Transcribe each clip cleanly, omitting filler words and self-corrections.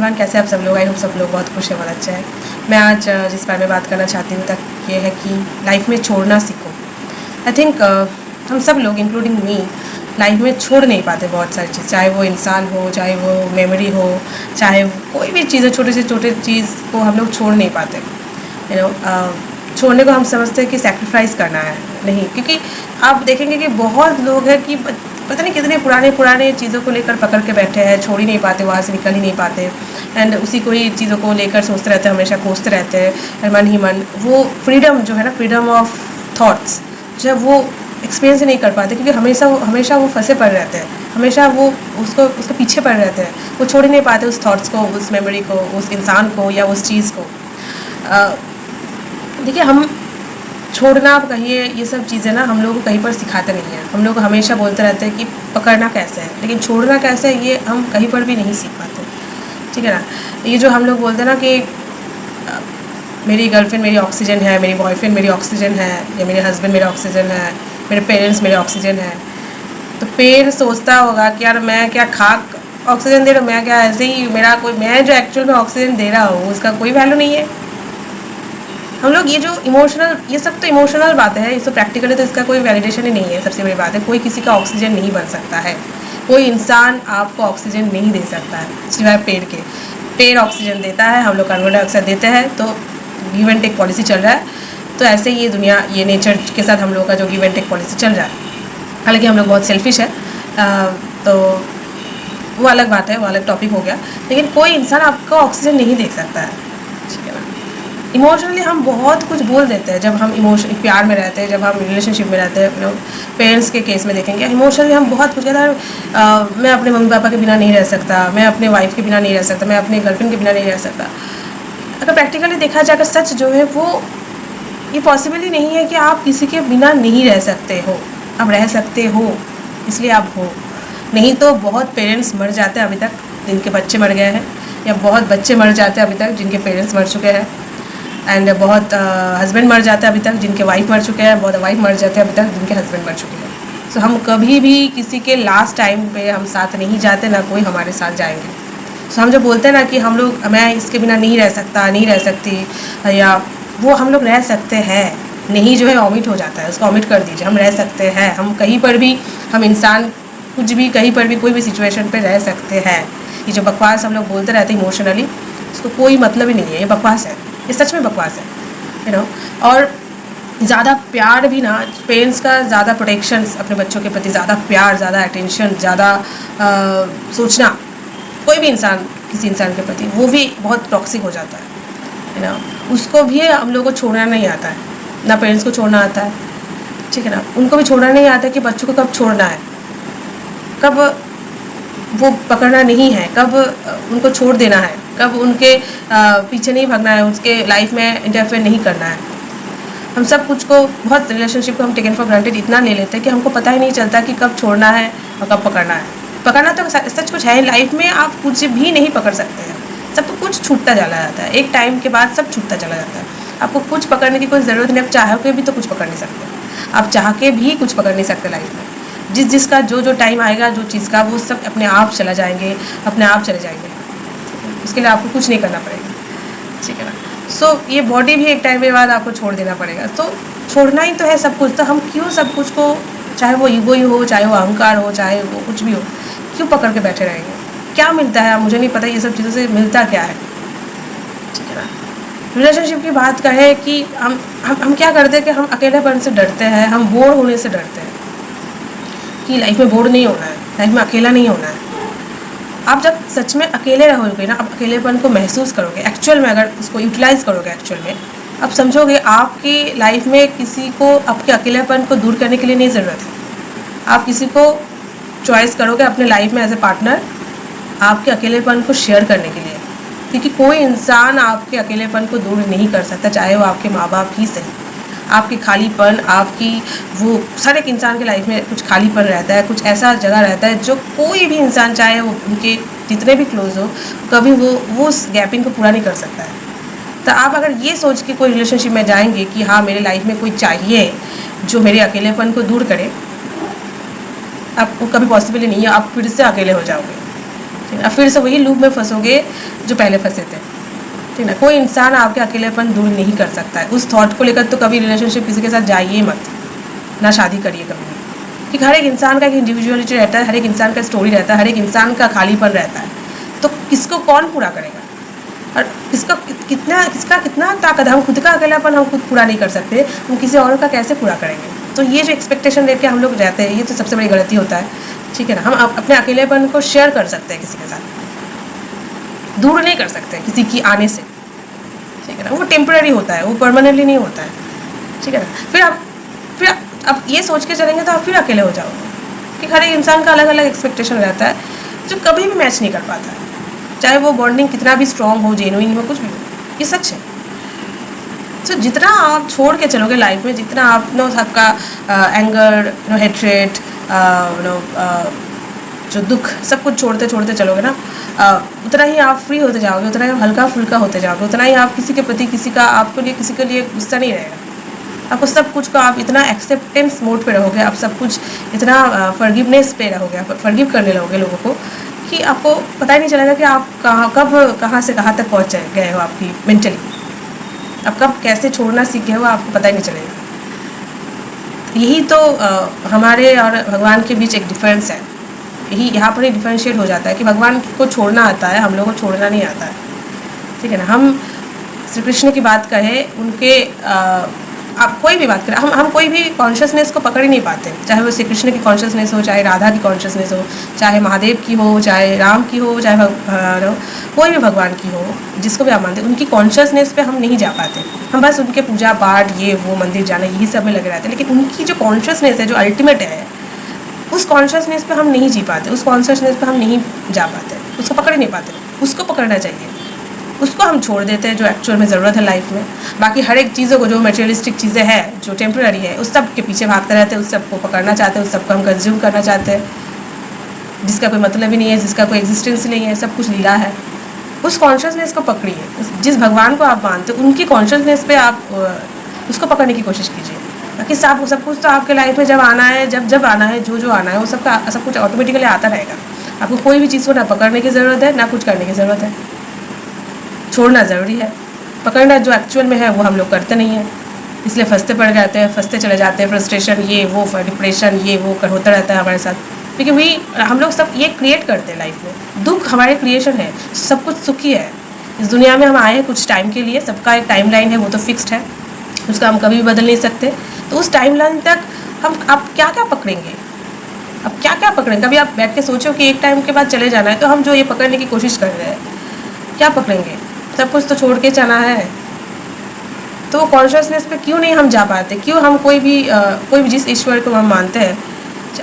Everyone, कैसे आप सब लोग? आई होप सब लोग बहुत खुश है, बहुत अच्छे हैं। मैं आज जिस बारे में बात करना चाहती हूँ तक ये है कि लाइफ में छोड़ना सीखो। आई थिंक हम सब लोग इंक्लूडिंग मी लाइफ में छोड़ नहीं पाते बहुत सारी चीज़, चाहे वो इंसान हो, चाहे वो मेमोरी हो, चाहे कोई भी चीज़ हो, छोटे से छोटे चीज़ को हम लोग छोड़ नहीं पाते। छोड़ने को हम समझते हैं कि सेक्रीफाइस करना है, नहीं, क्योंकि आप देखेंगे कि बहुत लोग हैं कि पता नहीं कितने पुराने चीज़ों को लेकर पकड़ के बैठे हैं, छोड़ ही नहीं पाते, वहाँ से निकल ही नहीं पाते, एंड उसी को ही चीज़ों को लेकर सोचते रहते हैं, हमेशा कोसते रहते हैं मन ही मन। वो फ्रीडम जो है ना, फ्रीडम ऑफ थॉट्स जो है वो एक्सपीरियंस ही नहीं कर पाते, क्योंकि हमेशा वो फंसे पड़ रहते हैं, हमेशा वो उसको पीछे पड़ रहते हैं, वो छोड़ ही नहीं पाते उस थॉट्स को, उस मेमोरी को, उस इंसान को या उस चीज़ को। देखिए, हम छोड़ना, आप कहिए, ये सब चीज़ें ना हम लोग को कहीं पर सिखाते नहीं हैं। हम लोग हमेशा बोलते रहते हैं कि पकड़ना कैसे है, लेकिन छोड़ना कैसे है ये हम कहीं पर भी नहीं सीख पाते, ठीक है ना। ये जो हम लोग बोलते हैं ना कि मेरी गर्लफ्रेंड मेरी ऑक्सीजन है, मेरी बॉयफ्रेंड मेरी ऑक्सीजन है, या मेरे हस्बैंड मेरा ऑक्सीजन है, मेरे पेरेंट्स मेरे ऑक्सीजन है, तो पेड़ सोचता होगा कि यार मैं क्या खाक ऑक्सीजन दे रहा हूँ, मैं क्या ऐसे ही, मेरा कोई, मैं जो एक्चुअल में ऑक्सीजन दे रहा हूँ उसका कोई वैल्यू नहीं है। हम लोग ये जो इमोशनल, ये सब तो इमोशनल बातें हैं, ये सब प्रैक्टिकली तो इसका कोई वैलिडेशन ही नहीं है। सबसे बड़ी बात है, कोई किसी का ऑक्सीजन नहीं बन सकता है, कोई इंसान आपको ऑक्सीजन नहीं दे सकता है सिवाय पेड़ के। पेड़ ऑक्सीजन देता है, हम लोग कार्बन डाइऑक्साइड देते हैं, तो गिव एंड टेक पॉलिसी चल रहा है। तो ऐसे ही ये दुनिया, ये नेचर के साथ हम लोग का जो गिव एंड टेक पॉलिसी चल रहा है। हालांकि हम लोग बहुत सेल्फिश है, तो वो अलग बात है, वो अलग टॉपिक हो गया, लेकिन कोई इंसान आपको ऑक्सीजन नहीं दे सकता है, ठीक है ना। इमोशनली हम बहुत कुछ बोल देते हैं जब हम प्यार में रहते हैं, जब हम रिलेशनशिप में रहते हैं। पेरेंट्स के केस में देखेंगे, इमोशनली हम बहुत कुछ कहते हैं, मैं अपने मम्मी पापा के बिना नहीं रह सकता, मैं अपने वाइफ के बिना नहीं रह सकता, मैं अपने गर्लफ्रेंड के बिना नहीं रह सकता। अगर प्रैक्टिकली देखा जाए, अगर सच जो है वो ये पॉसिबल ही नहीं है कि आप किसी के बिना नहीं रह सकते हो। आप रह सकते हो इसलिए आप हो, नहीं तो बहुत पेरेंट्स मर जाते हैं अभी तक जिनके बच्चे मर गए हैं, या बहुत बच्चे मर जाते हैं अभी तक जिनके पेरेंट्स मर चुके हैं, एंड बहुत हस्बैंड मर जाते हैं अभी तक जिनके वाइफ मर चुके हैं, बहुत वाइफ मर जाते हैं अभी तक जिनके हस्बैंड मर चुके हैं। सो हम कभी भी किसी के लास्ट टाइम पे हम साथ नहीं जाते, ना कोई हमारे साथ जाएंगे। सो हम जो बोलते हैं ना कि हम लोग, मैं इसके बिना नहीं रह सकता, नहीं रह सकती, या वो हम लोग रह सकते हैं, नहीं जो है ऑमिट हो जाता है, उसको ऑमिट कर दीजिए। हम रह सकते हैं, हम कहीं पर भी, हम इंसान कुछ भी कहीं पर भी कोई भी सिचुएशन पे रह सकते हैं। ये जो बकवास हम लोग बोलते रहते हैं इमोशनली, उसको कोई मतलब ही नहीं है, ये बकवास है, ये सच में बकवास है, यू नो। और ज़्यादा प्यार भी ना, पेरेंट्स का ज़्यादा प्रोटेक्शंस अपने बच्चों के प्रति, ज़्यादा प्यार, ज़्यादा अटेंशन, ज़्यादा सोचना, कोई भी इंसान किसी इंसान के प्रति, वो भी बहुत टॉक्सिक हो जाता है ना। उसको भी हम लोगों को छोड़ना नहीं आता है, ना पेरेंट्स को छोड़ना आता है, ठीक है ना। उनको भी छोड़ना नहीं आता है कि बच्चों को कब छोड़ना है, कब वो पकड़ना नहीं है, कब उनको छोड़ देना है, कब उनके पीछे नहीं भागना है, उसके लाइफ में इंटरफेयर नहीं करना है। हम सब कुछ को, बहुत रिलेशनशिप को हम टेकन फॉर ग्रांटेड इतना ले लेते हैं कि हमको पता ही नहीं चलता कि कब छोड़ना है और कब पकड़ना है। पकड़ना तो सच कुछ है लाइफ में, आप कुछ भी नहीं पकड़ सकते हैं, सब कुछ छूटता चला जाता है, एक टाइम के बाद सब छूटता चला जाता है। आपको कुछ पकड़ने की कोई ज़रूरत नहीं, आप चाह के भी तो कुछ पकड़ नहीं सकते, आप चाह के भी कुछ पकड़ नहीं सकते लाइफ में। जिसका जो टाइम आएगा, जो चीज़ का, वो सब अपने आप चला जाएंगे, अपने आप चले जाएंगे, उसके लिए आपको कुछ नहीं करना पड़ेगा, ठीक है ना। सो ये बॉडी भी एक टाइम के बाद आपको छोड़ देना पड़ेगा, तो छोड़ना ही तो है सब कुछ। तो हम क्यों सब कुछ को, चाहे वो ईगो ही हो, चाहे वो अहंकार हो, चाहे वो कुछ भी हो, क्यों पकड़ के बैठे रहेंगे? क्या मिलता है मुझे नहीं पता, ये सब चीज़ों से मिलता क्या है, ठीक है ना। रिलेशनशिप की बात करें कि हम क्या करते हैं कि हम अकेलेपन से डरते हैं, हम बोर होने से डरते हैं कि लाइफ में बोर नहीं होना है, लाइफ में अकेला नहीं होना है। आप जब सच में अकेले रहोगे ना, आप अकेलेपन को महसूस करोगे, एक्चुअल में अगर उसको यूटिलाइज़ करोगे, एक्चुअल में आप समझोगे आपकी लाइफ में किसी को आपके अकेलेपन को दूर करने के लिए नहीं ज़रूरत है। आप किसी को चॉइस करोगे अपने लाइफ में एज ए पार्टनर, आपके अकेलेपन को शेयर करने के लिए, क्योंकि कोई इंसान आपके अकेलेपन को दूर नहीं कर सकता, चाहे वो आपके माँ बाप ही सही। आपकी खालीपन, आपकी वो, हर एक इंसान की लाइफ में कुछ खालीपन रहता है, कुछ ऐसा जगह रहता है जो कोई भी इंसान, चाहे वो उनके जितने भी क्लोज हो, कभी वो उस गैपिंग को पूरा नहीं कर सकता है। तो आप अगर ये सोच के कोई रिलेशनशिप में जाएंगे कि हाँ मेरे लाइफ में कोई चाहिए जो मेरे अकेलेपन को दूर करे, आपको कभी पॉसिबल ही नहीं है, आप फिर से अकेले हो जाओगे, ठीक है, फिर से वही लूप में फंसोगे जो पहले फंसे थे। ठीक है, कोई इंसान आपके अकेलेपन दूर नहीं कर सकता है। उस थॉट को लेकर तो कभी रिलेशनशिप किसी के साथ जाइए मत, ना शादी करिए कभी भी, क्योंकि हर एक इंसान का एक इंडिविजुअलिटी रहता है, हर एक इंसान का स्टोरी रहता है, हर एक इंसान का खालीपन रहता है। तो किसको कौन पूरा करेगा, और किसका कितना ताकत, हम खुद का अकेलापन हम खुद पूरा नहीं कर सकते, हम किसी और का कैसे पूरा करेंगे। तो ये जो एक्सपेक्टेशन लेके हम लोग रहते हैं, ये तो सबसे बड़ी गलती होता है। ठीक है ना, हम अपने अकेलेपन को शेयर कर सकते हैं किसी के साथ, दूर नहीं कर सकते किसी की आने से। ठीक है ना, वो टेम्पररी होता है, वो परमानेंटली नहीं होता है। ठीक है ना, फिर आप ये सोच के चलेंगे तो आप फिर अकेले हो जाओगे, कि हर एक इंसान का अलग अलग एक्सपेक्टेशन रहता है जो कभी भी मैच नहीं कर पाता है, चाहे वो बॉन्डिंग कितना भी स्ट्रॉन्ग हो, जेन्युइन हो, कुछ भी हो, ये सच है। तो जितना आप छोड़ के चलोगे लाइफ में, जितना आप सबका एंगर, हेट्रेट, जो दुख, सब कुछ छोड़ते छोड़ते चलोगे ना, उतना ही आप फ्री होते जाओगे, उतना ही आप हल्का फुल्का होते जाओगे, उतना ही आप किसी के प्रति किसी के लिए गुस्सा नहीं रहेगा। आपको सब कुछ का आप इतना एक्सेप्टेंस मोड पे रहोगे, आप सब कुछ इतना फॉरगिवनेस पे रहोगे, आप फॉरगिव करने लगोगे लोगों को, कि आपको पता ही नहीं चलेगा कि आप कहाँ से कहाँ तक पहुँच गए हो। आपकी मेंटली आप कब कैसे छोड़ना सीख गए हो, आपको पता ही नहीं चलेगा। यही तो हमारे और भगवान के बीच एक डिफरेंस है। यही यहाँ पर ही डिफरेंशिएट हो जाता है कि भगवान को छोड़ना आता है, हम लोगों को छोड़ना नहीं आता है। ठीक है ना, हम श्री कृष्ण की बात करें, उनके आप कोई भी बात करें, हम कोई भी कॉन्शियसनेस को पकड़ ही नहीं पाते, चाहे वो श्री कृष्ण की कॉन्शियसनेस हो, चाहे राधा की कॉन्शियसनेस हो, चाहे महादेव की हो, चाहे राम की हो, चाहे कोई भी भगवान की हो, जिसको भी आप मानते हैं, उनकी कॉन्शियसनेस पे हम नहीं जा पाते। हम बस उनके पूजा पाठ, ये वो, मंदिर जाना, यही सब में लगे रहते हैं। लेकिन उनकी जो कॉन्शियसनेस है, जो अल्टीमेट है, उस कॉन्शियसनेस पे हम नहीं जी पाते, उस कॉन्शियसनेस पे हम नहीं जा पाते, उसको पकड़ ही नहीं पाते। उसको पकड़ना चाहिए, उसको हम छोड़ देते हैं जो एक्चुअल में ज़रूरत है लाइफ में। बाकी हर एक चीज़ों को, जो मटेरियलिस्टिक चीज़ें हैं, जो टेम्पररी है, उस सब के पीछे भागते रहते हैं, उस सब को पकड़ना चाहते हैं, उस सब को हम कंज्यूम करना चाहते हैं, जिसका कोई मतलब ही नहीं है, जिसका कोई एग्जिस्टेंस नहीं है, सब कुछ लीला है। उस कॉन्शियसनेस को पकड़िए, जिस भगवान को आप मानते हो उनकी कॉन्शियसनेस पे आप उसको पकड़ने की कोशिश कीजिए। बाकी सब कुछ तो आपके लाइफ में जब आना है, जब आना है, जो आना है, वो सब कुछ ऑटोमेटिकली आता रहेगा। आपको कोई भी चीज़ को ना पकड़ने की ज़रूरत है, ना कुछ करने की ज़रूरत है। छोड़ना ज़रूरी है, पकड़ना जो एक्चुअल में है वो हम लोग करते नहीं हैं, इसलिए फंसते पड़ जाते हैं, फंसते चले जाते हैं। फ्रस्ट्रेशन, ये वो, डिप्रेशन, ये वो होता रहता है हमारे साथ, क्योंकि वही हम लोग सब ये क्रिएट करते हैं लाइफ में। दुख हमारे क्रिएशन है, सब कुछ सुखी है। इस दुनिया में हम आए हैं कुछ टाइम के लिए, सबका एक टाइम लाइन है, वो तो फिक्स्ड है, उसका हम कभी भी बदल नहीं सकते। तो उस टाइम लाइन तक आप क्या क्या पकड़ेंगे, अब क्या क्या पकड़ेंगे? कभी आप बैठ के सोचो कि एक टाइम के बाद चले जाना है, तो हम जो ये पकड़ने की कोशिश कर रहे हैं, क्या पकड़ेंगे? सब कुछ तो छोड़ के चला है। तो कॉन्शियसनेस पे क्यों नहीं हम जा पाते? क्यों हम कोई भी जिस ईश्वर को हम मानते हैं,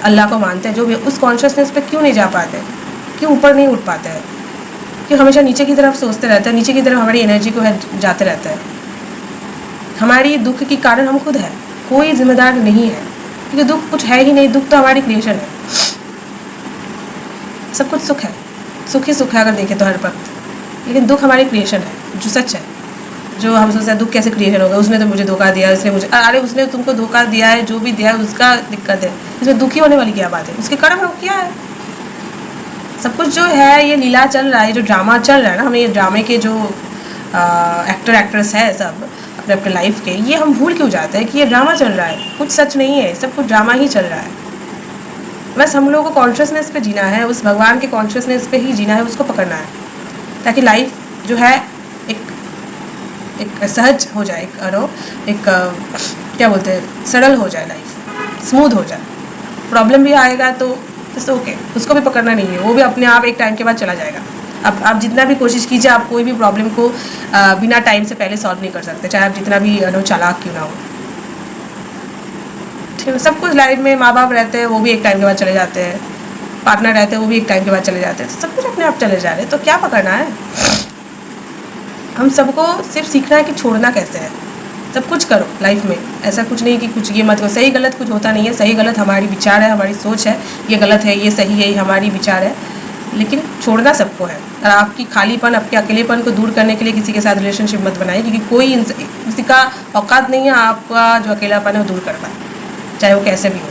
अल्लाह को मानते हैं, जो भी, उस कॉन्शियसनेस पे क्यों नहीं जा पाते? क्यों ऊपर नहीं उठ पाते हैं? क्यों हमेशा नीचे की तरफ सोचते रहते हैं, नीचे की तरफ हमारी एनर्जी को जाते रहते हैं? हमारी दुख की कारण हम खुद हैं, कोई जिम्मेदार नहीं है, क्योंकि दुख कुछ है ही नहीं। दुख तो हमारी क्रिएशन है। सब कुछ सुख है, सुख ही सुख है अगर देखें तो हर वक्त, लेकिन दुख हमारी क्रिएशन है, जो सच है। जो हम सोचते हैं दुख कैसे क्रिएशन होगा, उसने तो मुझे धोखा दिया, उसने मुझे, अरे उसने तुमको धोखा दिया है, जो भी दिया है उसका दिक्कत है, इसमें दुखी होने वाली क्या बात है? उसके कर्म है, किया है। सब कुछ जो है, ये लीला चल रहा है, जो ड्रामा चल रहा है ना, हमें ये ड्रामे के जो एक्टर एक्ट्रेस है सब अपने अपने लाइफ के, ये हम भूल क्यों जाते हैं कि ये ड्रामा चल रहा है, कुछ सच नहीं है, सब कुछ ड्रामा ही चल रहा है। बस हम लोगों को कॉन्शियसनेस पे जीना है, उस भगवान के कॉन्शियसनेस पे ही जीना है, उसको पकड़ना है, ताकि लाइफ जो है एक सहज हो जाए, एक क्या बोलते हैं, सरल हो जाए, लाइफ स्मूथ हो जाए। प्रॉब्लम भी आएगा तो ओके, उसको भी पकड़ना नहीं है, वो भी अपने आप एक टाइम के बाद चला जाएगा। अब आप जितना भी कोशिश कीजिए, आप कोई भी प्रॉब्लम को बिना टाइम से पहले सॉल्व नहीं कर सकते, चाहे आप जितना भी चालाक क्यों ना हो। ठीक है, सब कुछ लाइफ में, माँ बाप रहते हैं, वो भी एक टाइम के बाद चले जाते हैं, पार्टनर रहते हैं, वो भी एक टाइम के बाद चले जाते हैं, तो सब कुछ अपने आप चले जा रहे हैं, तो क्या पकड़ना है? हम सबको सिर्फ सीखना है कि छोड़ना कैसे है। सब कुछ करो लाइफ में, ऐसा कुछ नहीं कि कुछ ये मत करो, सही गलत कुछ होता नहीं है, सही गलत हमारी विचार है, हमारी सोच है, ये गलत है, ये सही है, ये हमारी विचार है, लेकिन छोड़ना सबको है। और आपकी खालीपन, आपके अकेलेपन को दूर करने के लिए किसी के साथ रिलेशनशिप मत बनाइए, क्योंकि किसी का औकात नहीं है आपका जो अकेलापन है वो दूर कर पाए, चाहे वो कैसे भी हो।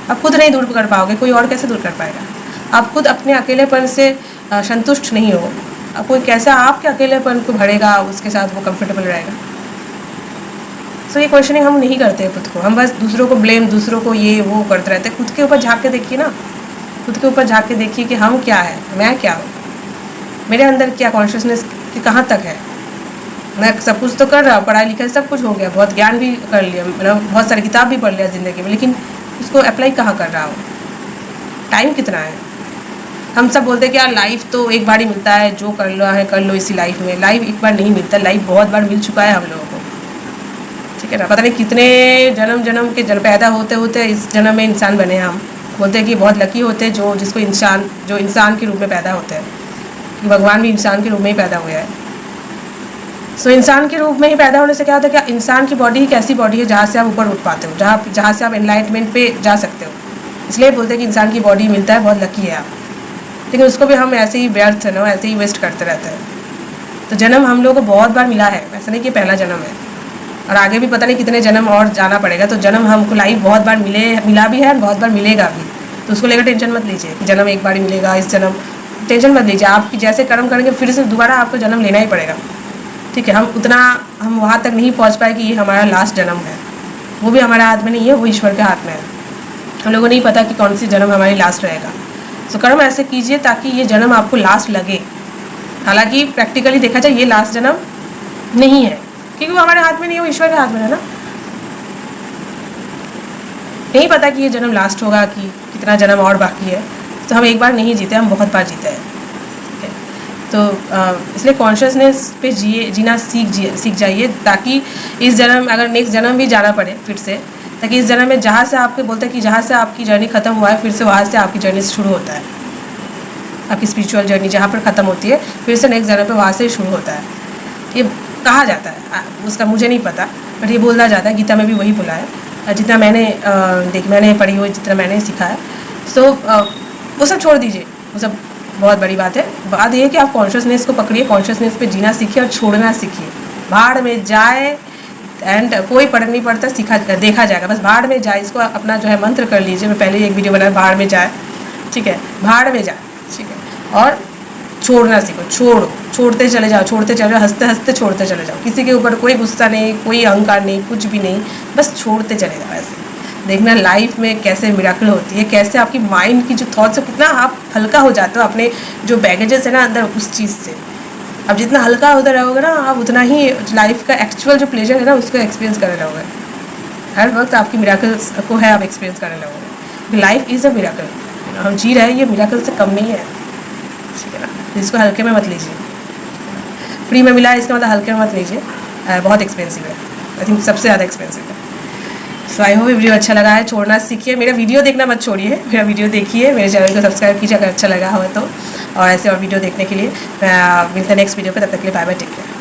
आप खुद नहीं दूर कर पाओगे, कोई और कैसे दूर कर पाएगा? आप खुद अपने अकेलेपन से संतुष्ट नहीं हो, अब कोई कैसे आपके अकेलेपन को भरेगा, उसके साथ वो कंफर्टेबल रहेगा। सो ये क्वेश्चनिंग हम नहीं करते खुद को, हम बस दूसरों को ब्लेम, दूसरों को ये वो करते रहते हैं। खुद के ऊपर झाँक के देखिए ना, खुद के ऊपर झाँक के देखिए कि हम क्या है, मैं क्या हूँ, मेरे अंदर क्या कॉन्शियसनेस की कहाँ तक है। मैं सब कुछ तो कर रहा हूँ, पढ़ाई लिखाई सब कुछ हो गया, बहुत ज्ञान भी कर लिया, मतलब बहुत सारी किताब भी पढ़ लिया ज़िंदगी में, लेकिन उसको अप्लाई कहाँ कर रहा हूँ, टाइम कितना है। हम सब बोलते हैं कि यार लाइफ तो एक बार ही मिलता है, जो कर लो इसी लाइफ में। लाइफ एक बार नहीं मिलता, लाइफ बहुत बार मिल चुका है हम लोगों को, ठीक है ना। पता नहीं कितने जन्म के पैदा होते होते इस जन्म में इंसान बने हैं हम। बोलते हैं कि बहुत लकी होते हैं जो इंसान के रूप में पैदा होते हैं, कि भगवान भी इंसान के रूप में ही पैदा हुआ है। सो इंसान के रूप में ही पैदा होने से क्या होता है, क्या इंसान की बॉडी एक ऐसी बॉडी है जहाँ से आप ऊपर उठ पाते हो, जहाँ से आप एनलाइटमेंट पे जा सकते हो। इसलिए बोलते हैं कि इंसान की बॉडी मिलता है, बहुत लकी है आप। लेकिन उसको भी हम ऐसे ही व्यर्थ ना, ऐसे ही वेस्ट करते रहते हैं। तो जन्म हम लोगों को बहुत बार मिला है, ऐसा नहीं कि पहला जन्म है, और आगे भी पता नहीं कितने जन्म और जाना पड़ेगा। तो जन्म हमको लाइफ बहुत बार मिला भी है, बहुत बार मिलेगा भी। तो उसको लेकर टेंशन मत लीजिए कि जन्म एक बार ही मिलेगा, इस जन्म टेंशन मत लीजिए। आपकी जैसे कर्म करेंगे फिर से दोबारा आपको जन्म लेना ही पड़ेगा, ठीक है। हम वहाँ तक नहीं पहुँच पाए कि ये हमारा लास्ट जन्म है, वो भी हमारे हाथ में नहीं है, वो ईश्वर के हाथ में है। हम लोगों को नहीं पता कि कौन सी जन्म हमारी लास्ट रहेगा। सो कर्म ऐसे कीजिए ताकि ये जन्म आपको लास्ट लगे। हालांकि प्रैक्टिकली देखा जाए ये लास्ट जन्म नहीं है, क्योंकि वो हमारे हाथ में नहीं है, वो ईश्वर के हाथ में है ना। नहीं पता कि ये जन्म लास्ट होगा कि कितना जन्म और बाकी है। तो हम एक बार नहीं जीते, हम बहुत बार जीते हैं, ठीक है। तो इसलिए कॉन्शियसनेस पे जीना सीख जाइए, ताकि इस जन्म, अगर नेक्स्ट जन्म भी जाना पड़े फिर से, ताकि इस जन्म में जहाँ से आपके बोलते हैं कि जहाँ से आपकी जर्नी ख़त्म हुआ है, फिर से वहाँ से आपकी जर्नी शुरू होता है। आपकी स्पिरिचुअल जर्नी जहाँ पर ख़त्म होती है, फिर से नेक्स्ट जन्म पे वहाँ से शुरू होता है। ये कहा जाता है, उसका मुझे नहीं पता, बट ये बोला जाता है, गीता में भी वही बोला है, जितना मैंने पढ़ी हुई, जितना मैंने सीखा है। सो वो सब छोड़ दीजिए, वो सब बहुत बड़ी बात है। बात ये है कि आप कॉन्शियसनेस को पकड़िए, कॉन्शियसनेस पे जीना सीखिए और छोड़ना सीखिए। भाड़ में जाए एंड कोई फर्क नहीं पड़ता, देखा जाएगा, बस भाड़ में जाए, इसको अपना जो है मंत्र कर लीजिए। मैं पहले एक वीडियो बनाया, भाड़ में जाए, ठीक है, भाड़ में जाए, ठीक है। और छोड़ना सीखो, छोड़ते चले जाओ, हंसते हंसते छोड़ते चले जाओ। किसी के ऊपर कोई गुस्सा नहीं, कोई अहंकार नहीं, कुछ भी नहीं, बस छोड़ते चले जाओ। ऐसे देखना लाइफ में कैसे मिराकल होती है, कैसे आपकी माइंड की जो थॉट्स है, कितना आप हल्का हो जाते हो अपने जो बैगेजेस है ना अंदर, उस चीज़ से। अब जितना हल्का होता रहोगे ना, आप उतना ही लाइफ का एक्चुअल जो प्लेजर है ना, उसको एक्सपीरियंस करने लगोगे। हर वक्त आपकी मिराकल्स को है, आप एक्सपीरियंस करने लगोगे। लाइफ इज़ अ मिराकल, हम जी रहे हैं, ये मिराकल से कम नहीं है, ठीक है ना। इसको हल्के में मत लीजिए, फ्री में मिला है इसका मतलब हल्के में मत लीजिए, बहुत एक्सपेंसिव है, आई थिंक सबसे ज़्यादा एक्सपेंसिव है। सो आई होप वीडियो अच्छा लगा है, छोड़ना सीखिए। मेरा वीडियो देखना मत छोड़िए, मेरा वीडियो देखिए, मेरे चैनल को सब्सक्राइब कीजिए अगर अच्छा लगा हो तो, और ऐसे और वीडियो देखने के लिए। मिलते हैं नेक्स्ट वीडियो पे, तब तक के लिए बाय बाय, टेक केयर।